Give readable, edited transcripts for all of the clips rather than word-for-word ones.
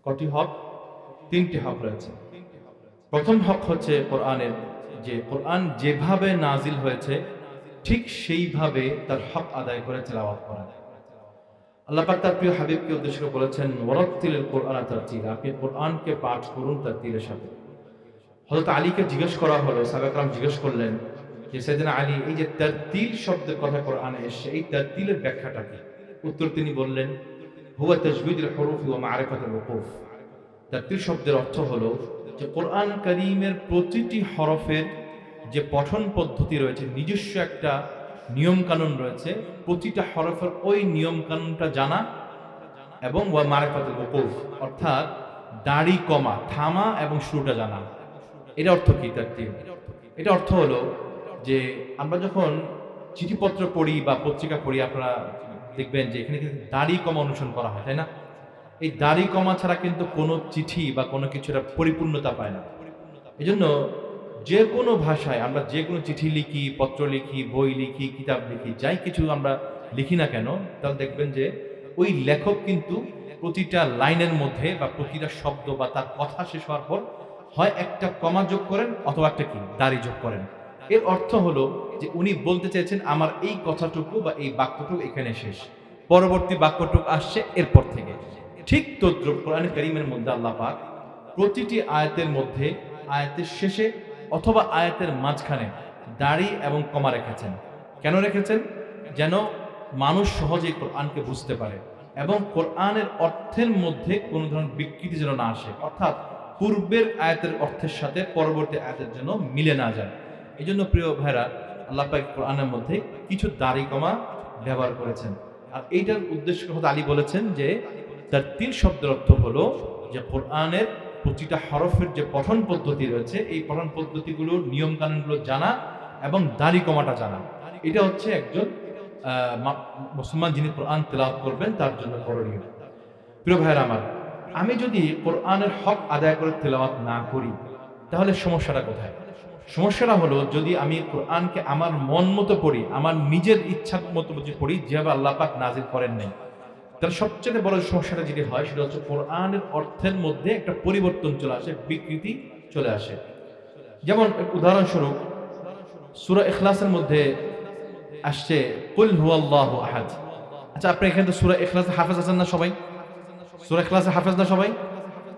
কটি হক? তিনটি হক রয়েছে। প্রথম হক হচ্ছে কোরআনের, যে কোরআন যেভাবে নাজিল হয়েছে ঠিক সেইভাবে তার হক আদায় করে তেলাওয়াত করা। আল্লাহ পাক তার প্রিয় হাবিবকে উদ্দেশ্য করে বলেছেন, ওয়ারাত্তিলিল কুরআনা তারতিলা, আপনি কোরআনকে পাঠ করুন তারতিলের সাথে। হযরত আলীকে জিজ্ঞেস করা হলো, সাহাবায়ে কেরাম জিজ্ঞেস করলেন যে সাইয়েদনা আলী, এই যে তারতিল শব্দের কথা কোরআনে এসেছে, এই তারতিলের ব্যাখ্যাটা কি? উত্তর তিনি বললেন, হুয়া তাজবিদুল হুরুফ ওয়া মা'রিফাতুল ওকুফ। তারতিল শব্দের অর্থ হলো যে কোরআন কারীমের প্রতিটি হরফের যে পঠন পদ্ধতি রয়েছে, নিজস্ব একটা নিয়ম কানুন রয়েছে, প্রতিটা হরফের ওই নিয়ম কানুনটা জানা, এবং ওয়া মা'রিফাতুল ওকুফ অর্থাৎ দাড়ি কমা, থামা এবং শুরুটা জানা। এটা অর্থ কি তারতিল? এটা অর্থ হলো যে আমরা যখন চিঠিপত্র পড়ি বা পত্রিকা পড়ি, আপনারা দেখবেন যে এখানে কিন্তু দাড়ি কমা অনুসরণ করা হয়, তাই না? এই দাড়ি কমা ছাড়া কিন্তু কোনো চিঠি বা কোনো কিছুর পরিপূর্ণতা পায় না। এজন্য যে কোনো ভাষায় আমরা যে কোনো চিঠি লিখি, পত্র লিখি, বই লিখি, কিতাব লিখি, যাই কিছু আমরা লিখি না কেন, তাহলে দেখবেন যে ওই লেখক কিন্তু প্রতিটা লাইনের মধ্যে বা প্রতিটা শব্দ বা তার কথা শেষ হওয়ার পর হয় একটা কমা যোগ করেন অথবা একটা কি দাড়ি যোগ করেন। এর অর্থ হলো যে উনি বলতে চেয়েছেন আমার এই কথাটুকু বা এই বাক্যটুকু এখানে শেষ, পরবর্তী বাক্যটুকু আসছে এরপর থেকে। ঠিক তদ্রুপ কোরআন কারীমের মধ্যে আল্লাহ পাক প্রতিটি আয়াতের মধ্যে, আয়াতের শেষে অথবা আয়াতের মাঝখানে দাড়ি এবং কমা রেখেছেন। কেন রেখেছেন? যেন মানুষ সহজেই কোরআনকে বুঝতে পারে এবং কোরআনের অর্থের মধ্যে কোনো ধরনের বিকৃতি যেন না আসে, অর্থাৎ পূর্বের আয়াতের অর্থের সাথে পরবর্তী আয়াতের জন্য মিলে না যায়। এই জন্য প্রিয় ভাইরা, আল্লাহ পাক কোরআনের মধ্যে কিছু দাড়ি কমা ব্যবহার করেছেন। আর এইটার উদ্দেশ্য কথা আলী বলেছেন যে তারতিল শব্দের অর্থ হলো যে কোরআনের প্রতিটা হরফের যে পঠন পদ্ধতি রয়েছে, এই পঠন পদ্ধতিগুলোর নিয়ম কানুনগুলো জানা এবং দাড়ি কমাটা জানা। এটা হচ্ছে একজন মুসলমান যিনি কোরআন তেলাওয়াত করবেন তার জন্য করণীয়। প্রিয় ভাইরা আমার, আমি যদি কোরআনের হক আদায় করে তেলাওয়াত না করি, তাহলে সমস্যাটা কোথায়? সমস্যাটা হলো যদি আমি কোরআনকে আমার মন মতো পড়ি, আমার নিজের ইচ্ছা মতো পড়ি, যেভাবে আল্লাহ পাক নাজিল করেন নাই, তাহলে সবচেয়ে বড় সমস্যাটা যেটি হয় সেটা হচ্ছে কোরআনের অর্থের মধ্যে একটা পরিবর্তন চলে আসে, বিকৃতি চলে আসে। যেমন উদাহরণস্বরূপ সূরা ইখলাসের মধ্যে আসছে কুল হুয়াল্লাহু আহাদ। আচ্ছা, আপনি এখানে তো সূরা ইখলাসের হাফেজ আছেন না সবাই? সূরা ইখলাসের হাফেজ না সবাই?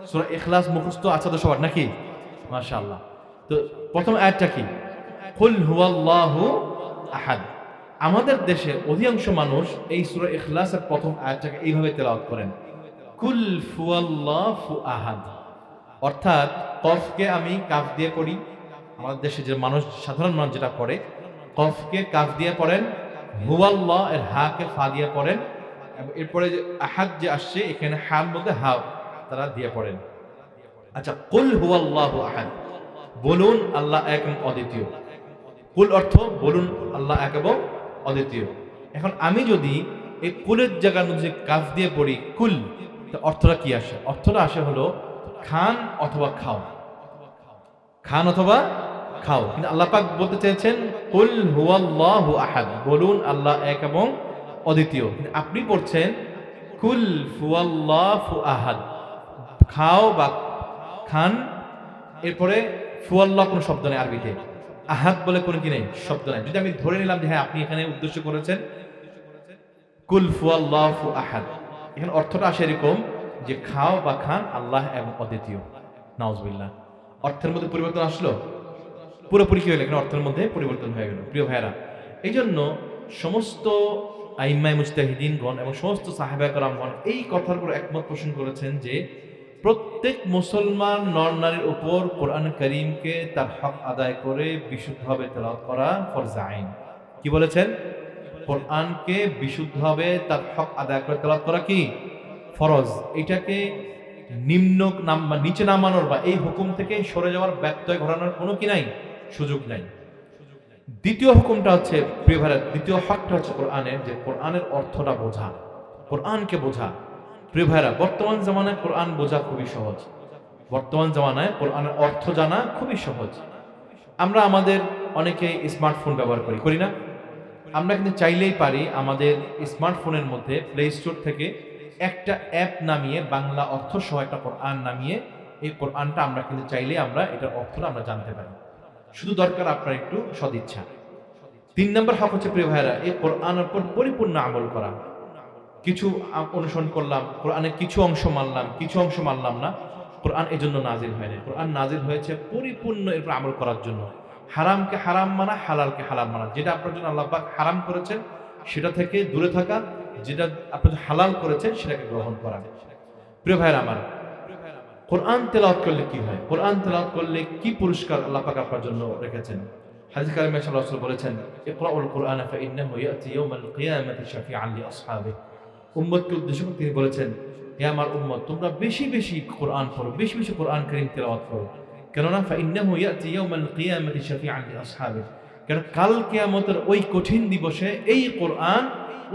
সূরা ইখলাস মুখস্থ আছে তো সবার নাকি? মাশাআল্লাহ। তো প্রথম আয়াতটা কি? কুল হুয়াল্লাহু আহাদ। আমাদের দেশে অধিকাংশ মানুষ এই সূরা ইখলাসের প্রথম আয়াতটাকে এইভাবে তেলাওয়াত করেন, কুল হুয়াল্লাহু আহাদ। অর্থাৎ কফকে আমি কাফ দিয়ে পড়ি, আমাদের দেশে যে মানুষ, সাধারণ মানুষ যেটা করে, কফকে কাফ দিয়ে পড়েন, হুয়াল্লাহ এর হাকে ফা দিয়ে পড়েন, এবং এরপরে যে আহাদ যে আসছে এখানে হার মধ্যে হা তারা দিয়ে পড়েন। আচ্ছা, কুল হুয়াল্লাহু আহাদ, বলুন আল্লাহ এক এবং অদ্বিতীয়। কুল অর্থ বলুন আল্লাহ এক এবং অদ্বিতীয়। এখন আমি যদি এই কুলের জায়গার মধ্যে কাফ দিয়ে পড়ি কুল, তো অর্থটা কি আসে? অর্থটা আসে হলো খান অথবা খাও, খান অথবা খাও। কিন্তু আল্লাহ পাক বলতে চেয়েছেন কুল হুয়াল্লাহু আহাদ, বলুন আল্লাহ এক এবং অদ্বিতীয়। কিন্তু আপনি পড়ছেন কুল হুয়াল্লাহু আহাদ, খাও বা খান, এরপরে ফুয়াল্লাহ কোনো শব্দ নেই আরবিতে, আহাদ বলে কোনো কি নেই, শব্দ নেই। যদি আমি ধরে নিলাম যে হ্যাঁ আপনি এখানে উদ্দেশ্য করেছেন কুল ফুয়াল্লাহু আহাদ, এখানে অর্থটা আসে এরকম যে খাও বা খান আল্লাহ এবং অদ্বিতীয়। নাউজুবিল্লাহ। অর্থের মধ্যে পরিবর্তন আসলো, পুরোপুরি কি হলো, এখানে অর্থের মধ্যে পরিবর্তন হয়ে গেল। প্রিয় ভাইরা, এই জন্য সমস্ত আইম্মায়ে মুজতাহিদিনগণ এবং সমস্ত সাহাবায়ে কেরামগণ এই কথার উপর একমত পোষণ করেছেন যে প্রত্যেক মুসলমান নর নারীর উপর কোরআন কারীমকে তার হক আদায় করে বিশুদ্ধভাবে তেলাওয়াত করা ফরজ আইন। কি বলেছেন? কোরআনকে বিশুদ্ধভাবে তার হক আদায় করে তেলাওয়াত করা কি ফরজ। এটাকে নিচে নামানোর বা এই হুকুম থেকে সরে যাওয়ার, ব্যত্যয় ঘটানোর কোনো কি নাই, সুযোগ নাই। দ্বিতীয় হুকুমটা হচ্ছে, প্রিয় ভাইরা, দ্বিতীয় হকটা হচ্ছে কোরআনের, যে কোরআনের অর্থটা বোঝা, কোরআনকে বোঝা। প্রিয় ভাইরা, বর্তমান জামানায় কোরআন বোঝা খুবই সহজ, বর্তমান জামানায় কোরআনের অর্থ জানা খুবই সহজ। আমরা আমাদের অনেকে স্মার্টফোন ব্যবহার করি না? আমরা কিন্তু চাইলেই পারি আমাদের স্মার্টফোনের মধ্যে প্লে স্টোর থেকে একটা অ্যাপ নামিয়ে বাংলা অর্থ সহ একটা কোরআন নামিয়ে এই কোরআনটা আমরা কিন্তু চাইলে আমরা এটার অর্থটা আমরা জানতে পারি। শুধু দরকার আপনার একটু সদিচ্ছা। ৩ নম্বর হক হচ্ছে প্রিয় ভাইরা, এই কোরআনের উপর পরিপূর্ণ আমল করা। কিছু অনুসরণ করলাম, কোরআনের কিছু অংশ মানলাম, কিছু অংশ মানলাম না। কোরআন এজন্য নাজিল হয়নি। কোরআন নাজিল হয়েছে পরিপূর্ণ এর উপর আমল করার জন্য। হারামকে হারাম মানা, হালালকে হালাল মানা। যেটা আপনার জন্য আল্লাহ পাক হারাম করেছেন সেটা থেকে দূরে থাকা, যেটা আপনার হালাল করেছেন সেটাকে গ্রহণ করা। প্রিয় ভাইরা আমার, কোরআন তেলাওয়াত করলে কি হয়? কোরআন তেলাওয়াত করলে কি পুরস্কার আল্লাহ পাক আপনার জন্য রেখেছেন? হাদিস কারিমে সাল্লাল্লাহু আলাইহি ওয়াসাল্লাম বলেছেন, ইকরাউল কুরআনা ফাইন্নাহু ইয়াতি ইয়াউমাল কিয়ামাতি শাফিআন লিআসহাবিহি। উম্মতকে উদ্দেশ্য করে তিনি বলেছেন, হে আমার উম্মত, তোমরা বেশি বেশি কোরআন পড়ো, বেশি বেশি কোরআন কারীম তেলাওয়াত করো। কেননা ফাইন্নাহু ইয়াতি ইয়াউমাল কিয়ামাতি শাফিআন লিআসহাবিহি। কারণ কাল কিয়ামতের ওই কঠিন দিবসে এই কোরআন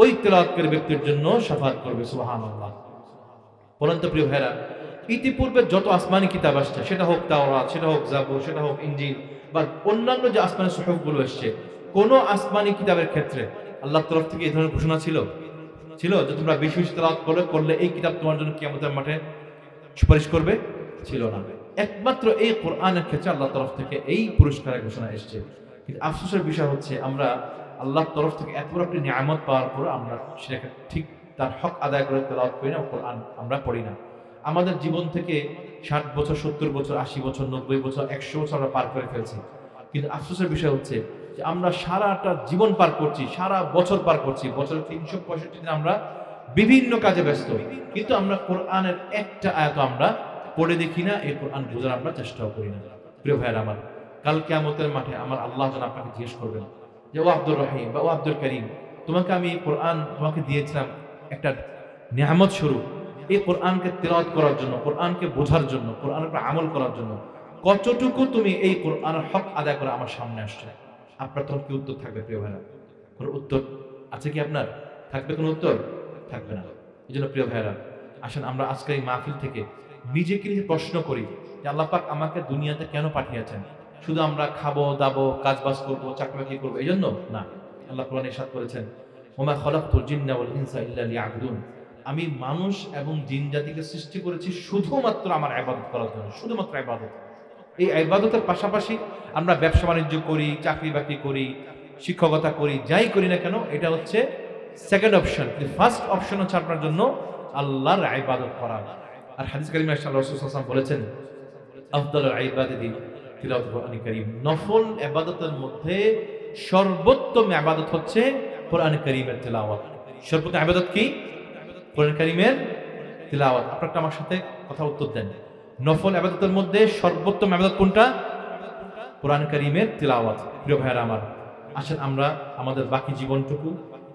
ওই তেলাওয়াতকারী ব্যক্তির জন্য শাফাআত করবে। সুবহানাল্লাহ। পরন্ত প্রিয় ভাইরা, ইতিপূর্বে যত আসমানি কিতাব আসছে, সেটা হোক তাওরাত, সেটা হোক জাবুর, সেটা হোক ইনজিল বা অন্যান্য যে আসমানি সুহুফগুলো এসছে, কোন আসমানি কিতাবের ক্ষেত্রে আল্লাহর তরফ থেকে এই ধরনের ঘোষণা ছিল যে তোমরা বেশি বেশি তেলাওয়াত করলে এই কিতাব তোমার জন্য কিয়ামতের মাঠে সুপারিশ করবে? ছিল না। একমাত্র এই কোরআনের ক্ষেত্রে আল্লাহর তরফ থেকে এই পুরস্কারের ঘোষণা এসছে। কিন্তু আফসোসের বিষয় হচ্ছে আমরা আল্লাহর তরফ থেকে এত বড় একটি নিয়ামত পাওয়ার পর আমরা সেটাকে ঠিক তার হক আদায় করে তেলাওয়াত করি না, কোরআন আমরা পড়ি না। আমাদের জীবন থেকে 60 বছর, 70 বছর, 80 বছর, 90 বছর, 100 বছর আমরা পার করে ফেলছি। কিন্তু আফসোসের বিষয় হচ্ছে যে আমরা সারাটা জীবন পার করছি, সারা বছর পার করছি, বছরের 365 দিন আমরা বিভিন্ন কাজে ব্যস্ত, কিন্তু আমরা কোরআনের একটা আয়াত আমরা পড়ে দেখি না, এই কোরআন বোঝার আমরা চেষ্টাও করি না। প্রিয় ভাইয়েরা আমার, কাল কিয়ামতের মাঠে আমার আল্লাহ যেন আপনাকে জিজ্ঞেস করবেন যে ও আব্দুর রহিম বা ও আব্দুল করিম, তোমাকে আমি এই কোরআন তোমাকে দিয়েছিলাম একটা নিয়ামত স্বরূপ। এই কোরআনকে তেলাওয়াত করার জন্য, কোরআনকে বোঝার জন্য, কোরআনের উপর আমল করার জন্য কতটুকু তুমি এই কোরআনের হক আদায় করে আমার সামনে আসছো? আপনার তখন কি উত্তর থাকবে প্রিয় ভাইরা? কোনো উত্তর আছে কি আপনার? থাকবে কোনো উত্তর? থাকবে না। এই জন্য প্রিয় ভাইরা, আসেন আমরা আজকের এই মাহফিল থেকে নিজেকে নিয়ে প্রশ্ন করি যে আল্লাহ পাক আমাকে দুনিয়াতে কেন পাঠিয়েছেন? শুধু আমরা খাবো দাবো, কাজ বাজ করবো, চাকরি বাকরি করবো এই জন্য না। আল্লাহ কোরআনে ইরশাদ করেছেন, ওমা খলাকতুল জিন্না ওয়াল ইনসা ইল্লা লিয়াবুদুন। আমি মানুষ এবং জিন জাতিকে সৃষ্টি করেছি শুধুমাত্র আমার ইবাদত করার জন্য, শুধুমাত্র ইবাদত। এই ইবাদতের পাশাপাশি আমরা ব্যবসা বাণিজ্য করি, চাকরি বাকরি করি, শিক্ষকতা করি, যাই করি না কেন, এটা হচ্ছে সেকেন্ড অপশন। ফার্স্ট অপশন হচ্ছে আপনার জন্য আল্লাহর ইবাদত করা। আর হাদিস কারিমে রাসূল সাল্লাল্লাহু আলাইহি ওয়াসাল্লাম বলেছেন, আফদালুল ইবাদাতি তিলাওয়াতুল কোরআনিল কারীম। নফল ইবাদতের মধ্যে সর্বোত্তম ইবাদত হচ্ছে কোরআন কারীমের তিলাওয়াত। সর্বোত্তম ইবাদত কি? কোরআন কারীমের তিলাওয়াত। আপনারা আমার সাথে কথা উত্তর দেন। নফল ইবাদতের মধ্যে সর্বোত্তম ইবাদত কোনটা? কোরআন কারীমের তিলাওয়াত। প্রিয় ভাইরা আমার, আসেন আমরা আমাদের বাকি জীবনটুকু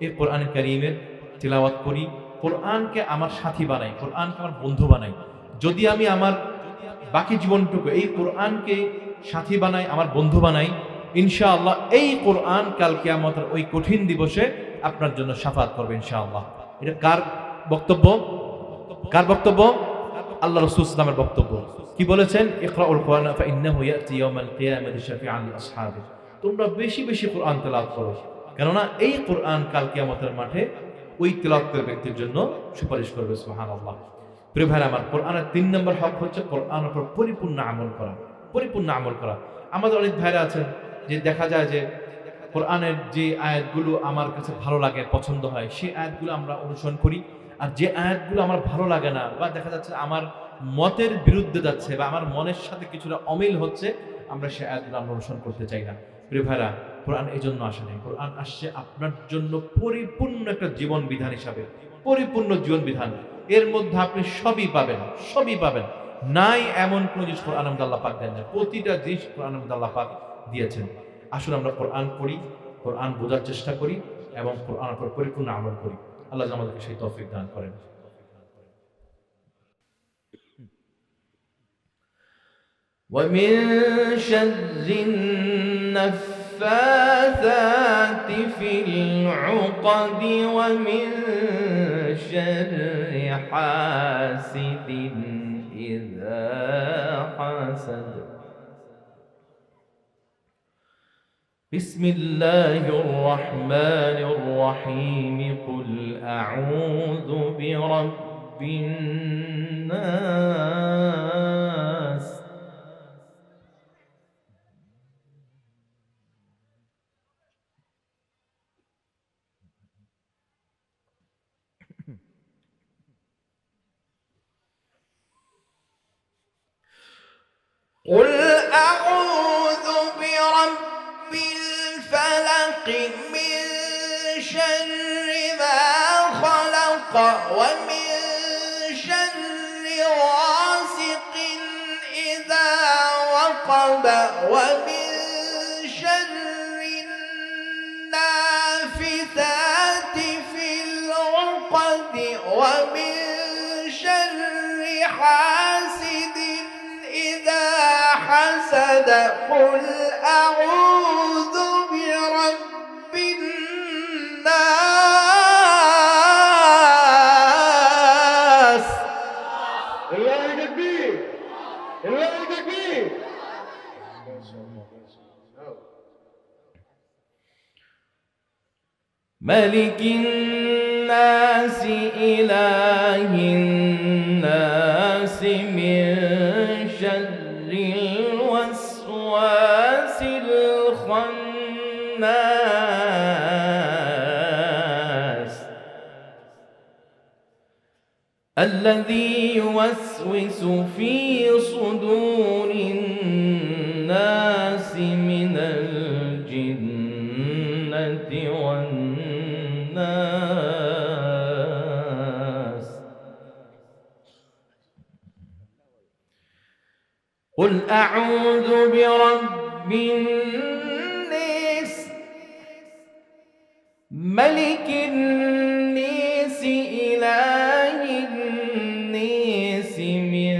এই কোরআন কারীমের তিলাওয়াত করি, কোরআনকে আমার সাথী বানাই, কোরআনকে আমার বন্ধু বানাই। যদি আমি আমার বাকি জীবনটুকু এই কোরআনকে সাথী বানাই, আমার বন্ধু বানাই, ইনশাআল্লাহ এই কোরআন কাল কিয়ামতের ওই কঠিন দিবসে আপনার জন্য শাফাত করবে ইনশাআল্লাহ। এটা কার বক্তব্য? কার বক্তব্য? আল্লাহ রাসূল সাল্লাল্লাহু আলাইহি ওয়াসাল্লামের বক্তব্য। কি বলেছেন? ইকরাউল কুরআন ফাইন্নাহু ইয়াতি ইয়াউমাল কিয়ামাতি শাফিআন লিআসহাবিহি। তোমরা বেশি বেশি কোরআন তেলাওয়াত করো, কেননা এই কোরআন কাল কিয়ামতের মাঠে ওই তেলাওয়াতের ব্যক্তির জন্য সুপারিশ করবে। সুবহানাল্লাহ। প্রিয় ভাইরা আমার, কোরআনের 3 নম্বর হক হচ্ছে কোরআনের উপর পরিপূর্ণ আমল করা। পরিপূর্ণ আমল করা। আমাদের অনেক ভাইরা আছেন যে দেখা যায় যে কোরআনের যে আয়াতগুলো আমার কাছে ভালো লাগে, পছন্দ হয়, সেই আয়াতগুলো আমরা অনুসরণ করি। আর যে আয়াতগুলো আমার ভালো লাগে না বা দেখা যাচ্ছে আমার মতের বিরুদ্ধে যাচ্ছে বা আমার মনের সাথে কিছুটা অমিল হচ্ছে, আমরা সেই আয়াতগুলো আমরা অনুসরণ করতে চাই না। প্রিয় ভাইরা, কোরআন এই জন্য আসে নাই। কোরআন আসছে আপনার জন্য পরিপূর্ণ একটা জীবন বিধান হিসাবে, পরিপূর্ণ জীবন বিধান। এর মধ্যে আপনি সবই পাবেন, সবই পাবেন। নাই এমন কোন জিনিস কোরআন মধ্যে আল্লাহ পাক দেন না। প্রতিটা জিনিস কোরআন মধ্যে আল্লাহ পাক দিয়েছেন। আসলে আমরা কোরআন পড়ি, কোরআন বোঝার চেষ্টা করি এবং কোরআনের উপর পরিপূর্ণ আমল করি। আল্লাহ আমাদেরকে সেই তৌফিক দান করেন। ومن شر النفاثات في العقد ومن شر حاسد إذا حسد. بسم الله الرحمن الرحيم. قل أعوذ برب الناس قل أعوذ برب الفلق من شر ما خلق ومن شر غاسق إذا وقب ومن شر النافثات في العقد ومن شر حاسد إذا حسد قل أعوذ برب الناس الله تكبير الله تكبير ملك الناس إله الناس من شر الوسواس الخناس الذي يوسوس في صدور الناس من الجنة والناس قل أعوذ برب الناس ملك الناس إله الناس من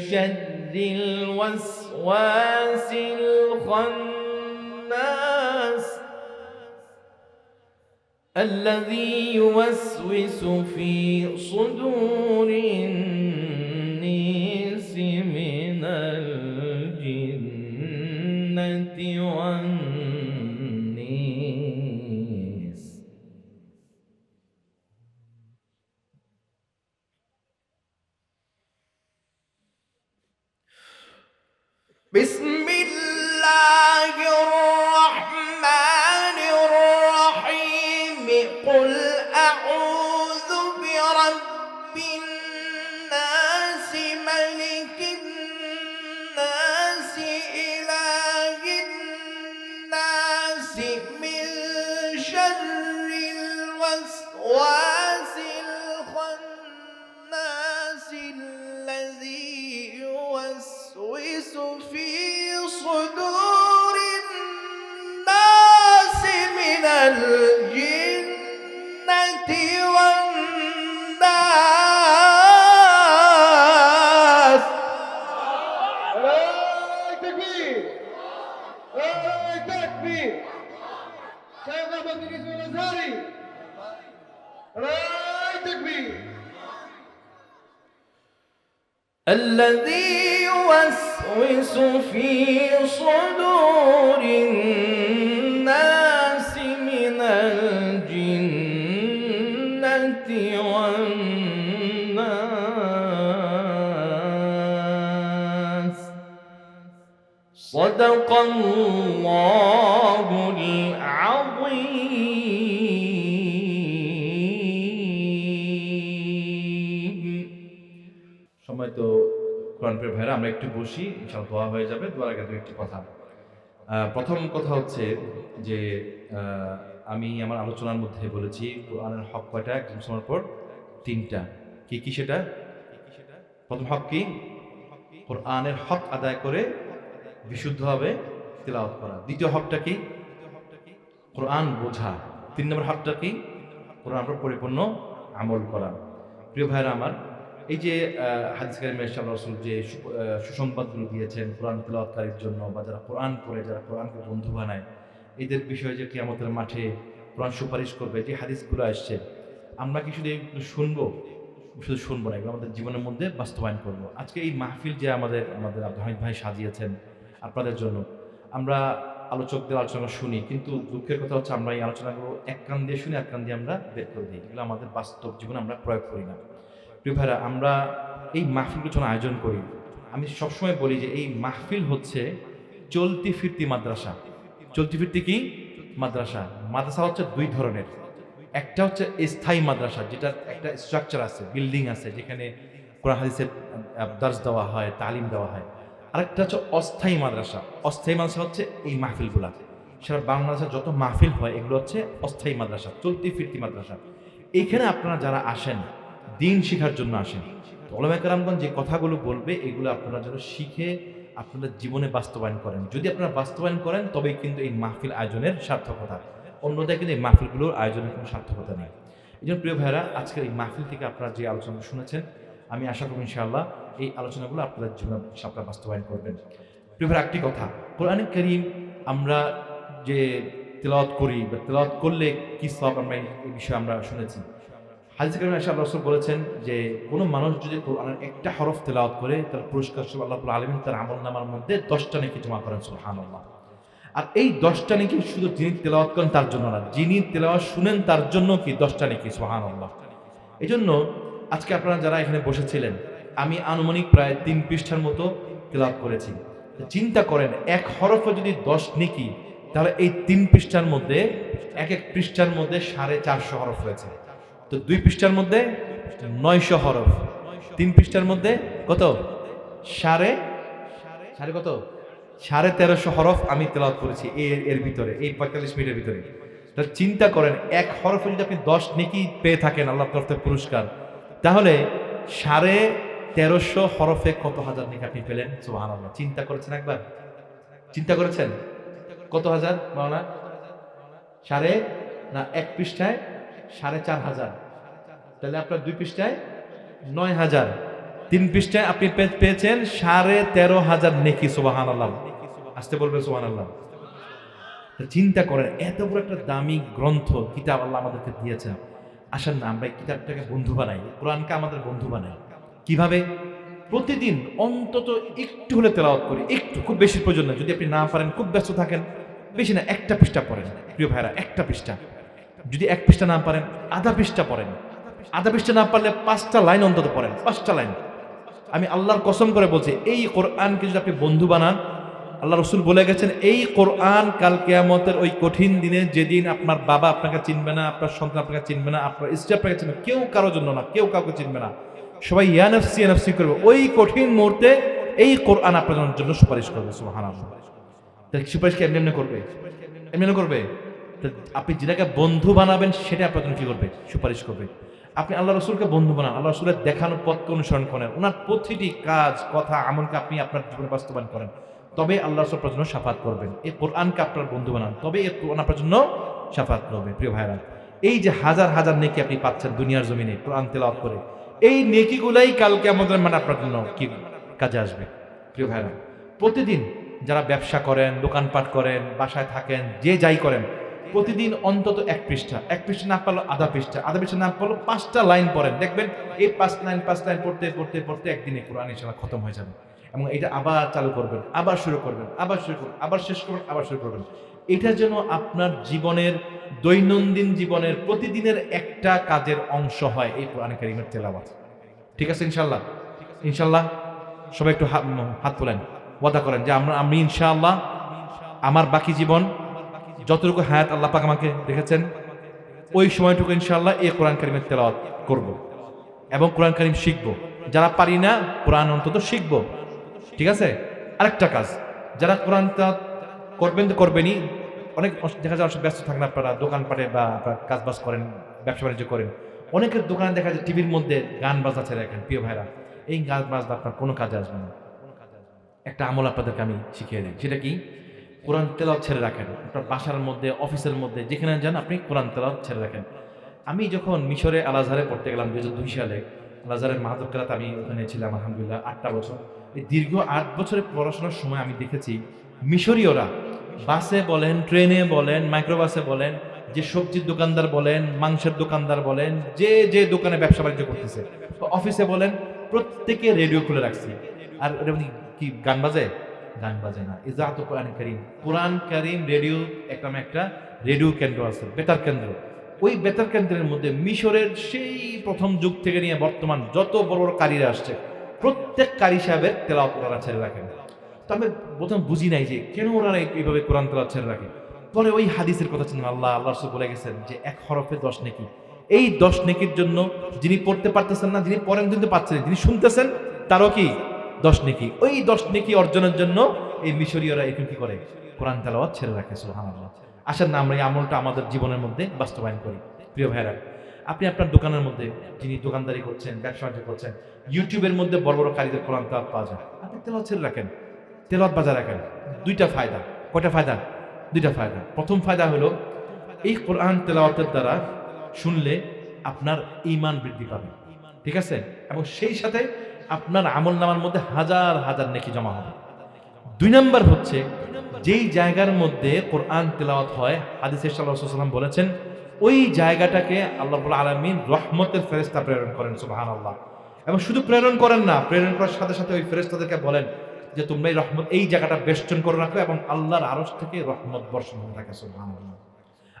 شر الوسواس الخناس الذي يوسوس في صدور الناس من الجنة والناس بسم الله الرحمن الرحيم قل أعوذ برب الناس ملك الناس إله الناس من شر الوسواس الخناس الذي يوسوس في صدور الناس من الجنة والناس الله تكبير الله تكبير شيخ أحمد بن يوسف الأزهري الله تكبير الذي يوسوس في صدور الناس من الجنة والناس صدق الله العظيم সময় তো কোরআন প্রিয় ভাইরা, আমরা একটু বসি, ইনশাআল্লাহ দোয়া হয়ে যাবে। দোয়ার আগে দু একটি কথা। প্রথম কথা হচ্ছে যে আমি আমার আলোচনার মধ্যে বলেছি কোরআনের হক কয়টা, একজন মুসলমানের পর তিনটা। কি কি সেটা? প্রথম হক কি? কোরআনের হক আদায় করে বিশুদ্ধভাবে তিলাওয়াত করা। দ্বিতীয় হকটা কি? কোরআন বোঝা। 3 নম্বর হকটা কি? কোরআন উপর পরিপূর্ণ আমল করা। প্রিয় ভাইরা আমার, এই যে হাদিস কারিমে সাল্লাল্লাহু আলাইহি ওয়াসাল্লাম যে সুসংবাদগুলো দিয়েছেন কোরআন তিলাওয়াতকারীর জন্য, বা যারা কোরআন পড়ে, যারা কোরআনকে বন্ধু বানায়, এদের বিষয়ে যে কিয়ামতের মাঠে কোরআন সুপারিশ করবে, যে হাদিসগুলো আসছে, আমরা কি শুধু এগুলো শুনবো? শুধু শুনবো না, এগুলো আমাদের জীবনের মধ্যে বাস্তবায়ন করবো। আজকে এই মাহফিল যে আমাদের আব্দুল হামিদ ভাই সাজিয়েছেন আপনাদের জন্য, আমরা আলোচকদের আলোচনা শুনি, কিন্তু দুঃখের কথা হচ্ছে আমরা এই আলোচনাগুলো এক কান দিয়ে শুনি, এক কান দিয়ে আমরা বের করে দিই। এগুলো আমাদের বাস্তব জীবনে আমরা প্রয়োগ করি না। প্রিয় ভাইরা, আমরা এই মাহফিলগুলো যখন আয়োজন করি, আমি সবসময় বলি যে এই মাহফিল হচ্ছে চলতি ফিরতি মাদ্রাসা। চলতি ফিরতি কি মাদ্রাসা? মাদ্রাসা হচ্ছে দুই ধরনের। একটা হচ্ছে স্থায়ী মাদ্রাসা, যেটার একটা স্ট্রাকচার আছে, বিল্ডিং আছে, যেখানে কোরআন হাদিসের দার্স দেওয়া হয়, তালিম দেওয়া হয়। আরেকটা হচ্ছে অস্থায়ী মাদ্রাসা। অস্থায়ী মাদ্রাসা হচ্ছে এই মাহফিলগুলা। সারা বাংলাদেশে যত মাহফিল হয় এগুলো হচ্ছে অস্থায়ী মাদ্রাসা, চলতি ফিরতি মাদ্রাসা। এইখানে আপনারা যারা আসেন দিন শেখার জন্য আসেন, ওলামা কেরামগণ যে কথাগুলো বলবে এগুলো আপনারা যেন শিখে আপনাদের জীবনে বাস্তবায়ন করেন। যদি আপনারা বাস্তবায়ন করেন তবেই কিন্তু এই মাহফিল আয়োজনের সার্থকতা, অন্যথায় কিন্তু এই মাহফিলগুলোর আয়োজনের কোনো সার্থকতা নেই। এই জন্য প্রিয় ভাইরা, আজকের এই মাহফিল থেকে আপনারা যে আলোচনা শুনেছেন, আমি আশা করি ইনশাআল্লাহ এই আলোচনাগুলো আপনাদের জীবনে আপনারা বাস্তবায়ন করবেন। প্রিয় ভাইরা, একটি কথা, কোরআনে কারীম আমরা যে তেলাওয়াত করি বা তেলাওয়াত করলে কি সওয়াব, আমরা এই বিষয়ে আমরা শুনেছি। হাদিস কারিমে আয়েশা রাসূল বলেছেন যে কোনো মানুষ যদি কোরআনের একটা হরফ তেলাওয়াত করে তার পুরস্কার হিসেবে আল্লাহ রাব্বুল আলামিন তার আমলনামার মধ্যে 10টা নেকি জমা করেন। সুবহানাল্লাহ। আর এই 10টা নেকি শুধু যিনি তেলাওয়াত করেন তার জন্য না, যিনি তেলাওয়াত শুনেন তার জন্য কি 10টা নেকি। সুবহানাল্লাহ। এজন্য আজকে আপনারা যারা এখানে বসেছিলেন, আমি আনুমানিক প্রায় 3 পৃষ্ঠার মতো তেলাওয়াত করেছি। চিন্তা করেন এক হরফে যদি 10 নেকি, তাহলে এই 3 পৃষ্ঠার মধ্যে এক পৃষ্ঠার মধ্যে 450 হরফ রয়েছে। তো 2 পৃষ্ঠার মধ্যে 900 হরফ, 3 পৃষ্ঠার মধ্যে কত? সাড়ে কত? 1350 হরফ আমি তেলাওয়াত করেছি এর ভিতরে, এই 45 মিনিটের ভিতরে। তাহলে চিন্তা করেন এক হরফে যদি আপনি 10 নেকি পেয়ে থাকেন আল্লাহর তরফ থেকে পুরস্কার, তাহলে 1350 হরফে কত হাজার নেকি আপনি পেলেন। সুবহানাল্লাহ। চিন্তা করেছেন একবার? চিন্তা করেছেন কত হাজার? মাওলানা এক পৃষ্ঠায় 4500, তাহলে আপনার 2 পৃষ্ঠায় 9000, 3 পৃষ্ঠায় আপনি পেয়েছেন 13,500 নেকি। সুবহানাল্লাহ। আসতে বলবে সুবহানাল্লাহ। চিন্তা করেন এত বড় একটা দামি গ্রন্থ কিতাব আল্লাহ আমাদেরকে দিয়েছেন। আসেন না আমরা এই কিতাবটাকে বন্ধু বানাই, কোরআনকে আমাদের বন্ধু বানাই। কিভাবে? প্রতিদিন অন্তত একটু হলে তেলাওয়াত করি, একটু, খুব বেশি প্রয়োজন না। যদি আপনি না পারেন, খুব ব্যস্ত থাকেন, বেশি না, একটা পৃষ্ঠা পড়েন। প্রিয় ভাইরা, একটা পৃষ্ঠা, যদি এক পৃষ্ঠা না পারেন আধা পৃষ্ঠা পড়েন। আধা পৃষ্ঠা না পারলে 5টা লাইন অন্তত পড়েন, 5টা লাইন। আমি আল্লাহর কসম করে বলছি, এই কোরআনকে যদি আপনি বন্ধু বানান, আল্লাহ রসুল বলে গেছেন এই কোরআন কাল কিয়ামতের ওই কঠিন দিনে, যেদিন আপনার বাবা আপনাকে চিনবে না, আপনার সন্তান আপনাকে চিনবে না, আপনার স্ত্রী আপনাকে চিনবে, কেউ কারোর জন্য না, কেউ কাউকে চিনবে না, সবাই ইয়া নফসি ইয়া নফসি করবে, ওই কঠিন মুহূর্তে এই কোরআন আপনার জন্য সুপারিশ করবে। সুবহানাল্লাহ। তাহলে সুপারিশ কি এমনি করবে? এমনি করবে? আপনি যেটাকে বন্ধু বানাবেন সেটা আপনার জন্য কি করবে? সুপারিশ করবে। আপনি আল্লাহ রসুলকে বন্ধু বানান, আল্লাহ রসুলের দেখানো পথকে অনুসরণ করেন, ওনার প্রতিটি কাজ, কথা, আমলকে আপনি আপনার জীবনে বাস্তবায়ন করেন, তবে আল্লাহ রসুল আপনার জন্য শাফাত করবেন। এই কোরআনকে আপনার বন্ধু বানান, তবে এই কোরআন আপনার জন্য শাফাত করবে। প্রিয় ভাইরা, এই যে হাজার হাজার নেকি আপনি পাচ্ছেন দুনিয়ার জমিনে কোরআন তেলাওয়াত করে, এই নেকিগুলাই কালকে আমাদের মানে আপনার জন্য কি কাজে আসবে। প্রিয় ভাইরা, প্রতিদিন যারা ব্যবসা করেন, দোকানপাট করেন, বাসায় থাকেন, যে যাই করেন, প্রতিদিন অন্তত এক পৃষ্ঠা না পারলো আধা পৃষ্ঠা না পারলো 5টা লাইন পড়েন। দেখবেন এই 5 লাইন পড়তে পড়তে পড়তে একদিনে কোরআন ইনশাআল্লাহ খতম হয়ে যাবে। এবং এটা আবার চালু করবেন, আবার শুরু করবেন, আবার শেষ করবেন, আবার শুরু করবেন। এটা যেন আপনার জীবনের, দৈনন্দিন জীবনের প্রতিদিনের একটা কাজের অংশ হয় এই কোরআন কারীমের তেলাওয়াত। ঠিক আছে ইনশাআল্লাহ? ইনশাআল্লাহ সবাই একটু হাত তোলেন, ওয়াদা করেন যে আমি ইনশাআল্লাহ আমার বাকি জীবন, যতটুকু হায়াত আল্লাহ পাক আমাকে রেখেছেন, ওই সময়টুকু ইনশাআল্লাহ এই কোরআন কারীমের তেলাওয়াত করব এবং কোরআন কারীম শিখব। যারা পারি না কোরআন অন্তত শিখব। ঠিক আছে? আরেকটা কাজ, যারা কোরআন তেলাওয়াত করবেন তো করবেনই, অনেক দেখা যায় ব্যস্ত থাকেন, আপনারা দোকানপাটে বা আপনারা কাজবাজ করেন, ব্যবসা বাণিজ্য করেন, অনেকের দোকানে দেখা যায় টিভির মধ্যে গান বাজনা ছেড়ে রাখেন। প্রিয় ভাইরা, এই গান বাজনা আপনার কোনো কাজে আসবে না। একটা আমল আপনাদেরকে আমি শিখিয়ে দিই, সেটা কি? কোরআন তেলাওয়াত ছেড়ে রাখেন। আপনার বাসার মধ্যে, অফিসের মধ্যে, যেখানে যান আপনি কোরআন তেলাওয়াত ছেড়ে রাখেন। আমি যখন মিশরে আল আজহারে পড়তে গেলাম 2002 সালে, আল আজহারের মাহাতুব কেরাত আমি ওখানে ছিলাম আলহামদুলিল্লাহ 8টা বছর। এই দীর্ঘ 8 বছরের পড়াশোনার সময় আমি দেখেছি মিশরীয়রা বাসে বলেন, ট্রেনে বলেন, মাইক্রোবাসে বলেন, যে সবজির দোকানদার বলেন, মাংসের দোকানদার বলেন, যে দোকানে ব্যবসা বাণিজ্য করতেছে, অফিসে বলেন, প্রত্যেকে রেডিও খুলে রাখছি। আর কি গান বাজে? গান বাজে না। ইজাত কোরআন কারীম, কোরআন কারীম রেডিও, একটা রেডিও কেন্দ্র আছে, বেতার কেন্দ্র। ওই বেতার কেন্দ্রের মধ্যে মিশরের সেই প্রথম যুগ থেকে নিয়ে বর্তমান যত বড় বড় কারীরা আসছে, প্রত্যেক কারী সাহেবের তেলাওয়াত ওনারা ছেড়ে রাখেন। তো আমি প্রথম বুঝি নাই যে কেন ওনারা এইভাবে কোরআন তেলাওয়াত ছেড়ে রাখে। পরে ওই হাদিসের কথা শুনলাম, আল্লাহ রাসূল বলে গেছেন যে এক হরফে 10 নেকি। এই 10 নেকির জন্য যিনি পড়তে পারতেছেন না, যিনি পড়েন কিন্তু পাচ্ছেন, যিনি শুনতেছেন তারও কি 10 নেকি। ওই 10 নেকি অর্জনের জন্য এই মিশরীয়রা এখন কি করে, কোরআন তেলাওয়াত ছেড়ে রাখে। সুবহানাল্লাহ। আসেন না আমরা এই আমলটা আমাদের জীবনের মধ্যে বাস্তবায়ন করি। প্রিয় ভাইরা, আপনি আপনার দোকানের মধ্যে যিনি দোকানদারি করছেন, ব্যবসা বাণিজ্য করছেন, ইউটিউবের মধ্যে বড় বড় কারীদের কোরআন তেলাওয়াত পাওয়া যায়, আপনি তেলাওয়াত ছেড়ে রাখেন, তেলাওয়াত বাজায় রাখেন। দুইটা ফায়দা। কয়টা ফায়দা? দুইটা ফায়দা। প্রথম ফায়দা হলো এই কোরআন তেলাওয়াতের দ্বারা শুনলে আপনার ঈমান বৃদ্ধি পাবে, ঠিক আছে, এবং সেই সাথে আপনার আমলনামার মধ্যে হাজার হাজার নেকি জমা হবে। 2 নাম্বার হচ্ছে যেই জায়গার মধ্যে কোরআন তেলাওয়াত হয়, হাদিসে সাল্লাল্লাহু আলাইহি ওয়াসাল্লাম বলেছেন ওই জায়গাটাকে আল্লাহ রাব্বুল আলামিন রহমতের ফেরেশতা প্রেরণ করেন। সুবহানাল্লাহ। এবং শুধু প্রেরণ করেন না, প্রেরণ করার সাথে সাথে ওই ফেরেশতাদেরকে বলেন যে তোমরা এই রহমত, এই জায়গাটা বেষ্টন করে রাখো এবং আল্লাহর আরশ থেকে রহমত বর্ষণ হতে থাকে। সুবহানাল্লাহ।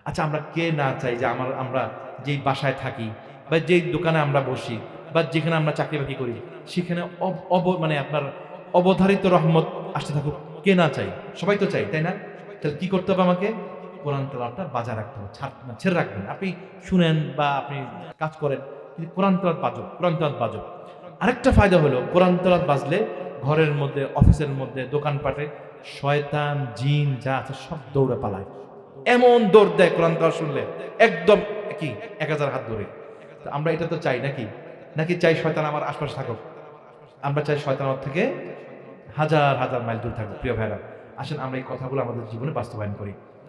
আচ্ছা, আমরা কে না চাই যে আমরা যেই বাসায় থাকি বা যেই দোকানে আমরা বসি বা যেখানে আমরা চাকরি বাকরি করি সেখানে মানে আপনার অবধারিত রহমত আসতে থাকুক, কে না চাই? সবাই তো চাই, তাই না? তাহলে কি করতে হবে? আমাকে কোরআন তেলাওয়াতটা বাজায় রাখতে হবে, ছেড়ে রাখবেন। আপনি শুনেন বা আপনি কাজ করেন, কিন্তু কোরআন তেলাওয়াত বাজো, কোরআন তেলাওয়াত বাজো। আরেকটা ফায়দা হলো কোরআন তেলাওয়াত বাজলে ঘরের মধ্যে, অফিসের মধ্যে, দোকানপাটে শয়তান জিন যা আছে সব দৌড়ে পালায়। এমন দৌড় দেয় কোরআন তেলাওয়াত শুনলে, একদম কি 1000 হাত দৌড়ে। তো আমরা এটা তো চাই নাকি চাই শয়তান আমার আশপাশে থাকুক? আমরা চাই শয়তান আমার থেকে হাজার হাজার মাইল দূর থাকুক। প্রিয় ভাইরা, আসেন আমরা এই কথাগুলো আমাদের জীবনে বাস্তবায়ন করি।